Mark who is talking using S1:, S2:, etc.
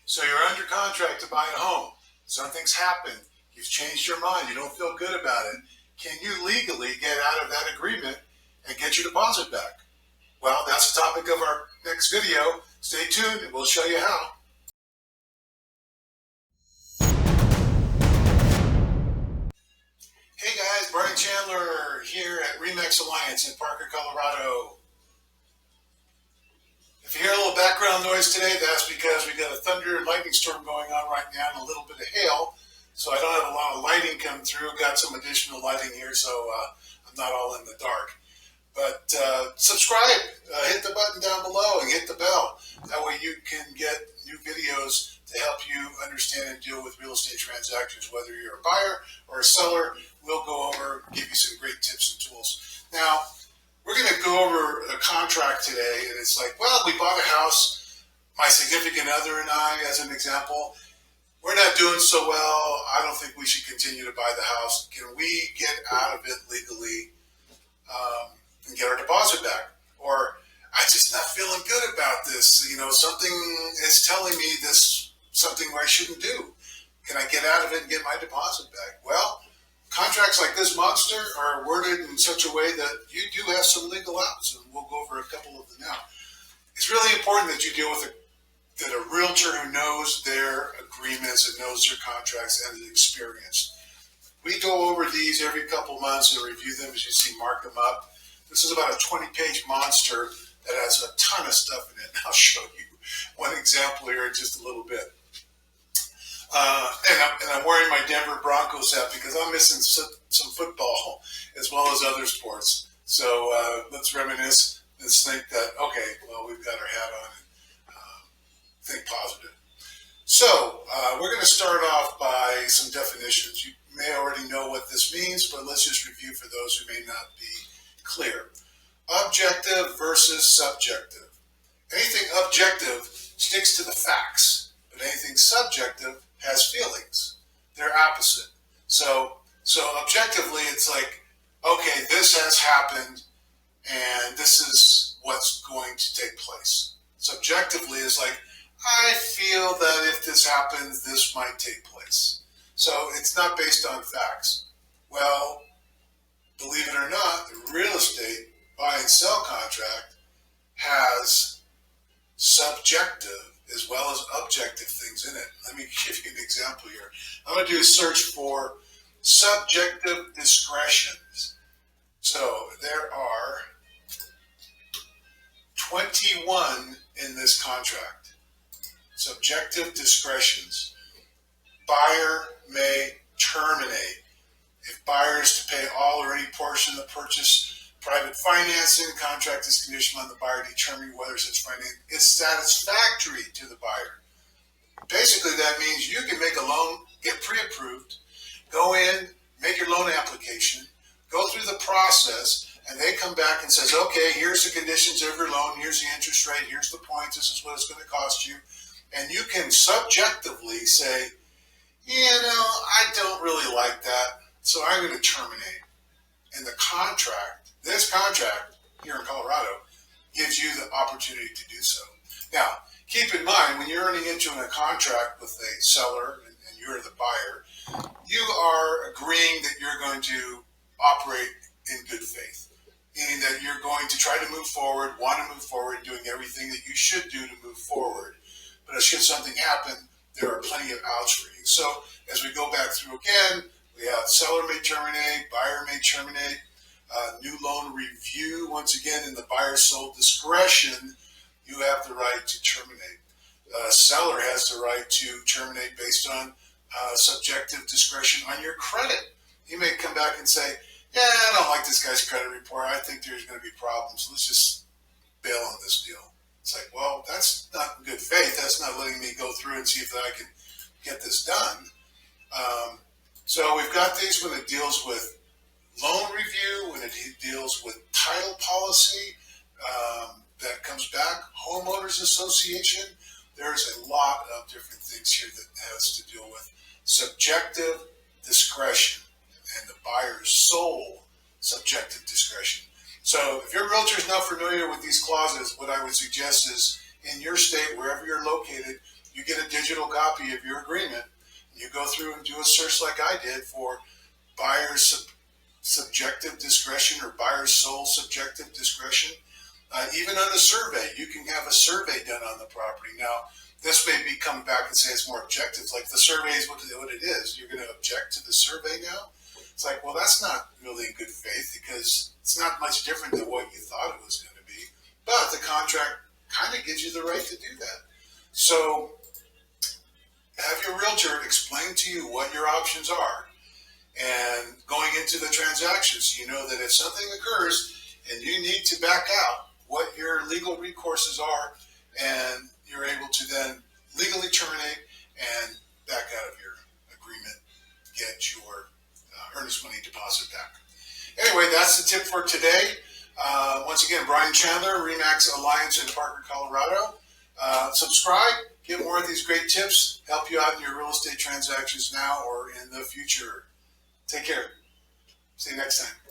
S1: So you're under contract to buy a home. Something's happened. You've changed your mind. You don't feel good about it. Can you legally get out of that agreement and get your deposit back? Well, that's the topic of our next video. Stay tuned and we'll show you how. Hey guys, Brian Chandler here at RE/MAX Alliance in Parker, Colorado. If you hear a little background noise today, that's because we got a thunder and lightning storm going on right now and a little bit of hail. So I don't have a lot of lighting come through. Got some additional lighting here, so I'm not all in the dark. But subscribe, hit the button down below and hit the bell. That way you can get new videos to help you understand and deal with real estate transactions. Whether you're a buyer or a seller, we'll go over, give you some great tips and tools. Now, we're going to go over a contract today, and it's like, well, we bought a house, my significant other and I, as an example. We're not doing so well. I don't think we should continue to buy the house. Can we get out of it legally and get our deposit back? Or I'm just not feeling good about this. You know, something is telling me this something I shouldn't do. Can I get out of it and get my deposit back? Well, contracts like this monster are worded in such a way that you do have some legal outs, and we'll go over a couple of them now. It's really important that you deal with a realtor who knows their agreements and knows their contracts and is experienced. We go over these every couple months and review them, as you see, mark them up. This is about a 20-page monster that has a ton of stuff in it. And I'll show you one example here in just a little bit. And I'm wearing my Denver Broncos hat because I'm missing some football as well as other sports. So let's reminisce. Let's think that, okay, well, we've got our hat on and think positive. So we're going to start off by some definitions. You may already know what this means, but let's just review for those who may not be clear. Objective versus subjective. Anything objective sticks to the facts, but anything subjective has feelings. They're opposite. So objectively, it's like, okay, this has happened, and this is what's going to take place. Subjectively is like, I feel that if this happens, this might take place. So it's not based on facts. Well, believe it or not, the real estate buy and sell contract has subjective as well as objective things in it. Let me give you an example here. I'm going to do a search for subjective discretions. So there are 21 in this contract. Subjective discretions. Buyer may terminate. If buyer is to pay all or any portion of the purchase, private financing, contract is conditional on the buyer determining whether such financing is satisfactory to the buyer. Basically, that means you can make a loan, get pre-approved, go in, make your loan application, go through the process, and they come back and says, okay, here's the conditions of your loan, here's the interest rate, here's the points, this is what it's going to cost you. And you can subjectively say, you know, I don't really like that, so I'm going to terminate. And the contract, this contract here in Colorado, gives you the opportunity to do so. Now, keep in mind, when you're entering into a contract with a seller and you're the buyer, you are agreeing that you're going to operate in good faith, meaning that you're going to try to move forward, want to move forward, doing everything that you should do to move forward. But should something happen, there are plenty of outs for you. So as we go back through again, we have seller may terminate, buyer may terminate, new loan review. Once again, in the buyer's sole discretion, you have the right to terminate. Seller has the right to terminate based on subjective discretion on your credit. He may come back and say, yeah, I don't like this guy's credit report. I think there's going to be problems. Let's just bail on this deal. It's like, well, that's not good faith. That's not letting me go through and see if I can get this done. So we've got these when it deals with loan review, when it deals with title policy, that comes back, homeowners association. There's a lot of different things here that has to deal with subjective discretion and the buyer's sole subjective discretion. So if your realtor is not familiar with these clauses, what I would suggest is in your state, wherever you're located, you get a digital copy of your agreement, you go through and do a search like I did for buyer's subjective discretion or buyer's sole subjective discretion. Even on a survey, you can have a survey done on the property. Now, this may be coming back and say it's more objective, like the survey is what it is. You're going to object to the survey now? It's like, well, that's not really in good faith because it's not much different than what you thought it was going to be. But the contract kind of gives you the right to do that. So have your realtor explain to you what your options are. And going into the transaction, so you know that if something occurs and you need to back out, what your legal recourses are, and you're able to then legally terminate and back out of your agreement, get your earnest money deposit back. Anyway, that's the tip for today. Once again, Brian Chandler, RE/MAX Alliance in Parker, Colorado. Subscribe, get more of these great tips, help you out in your real estate transactions now or in the future. Take care. See you next time.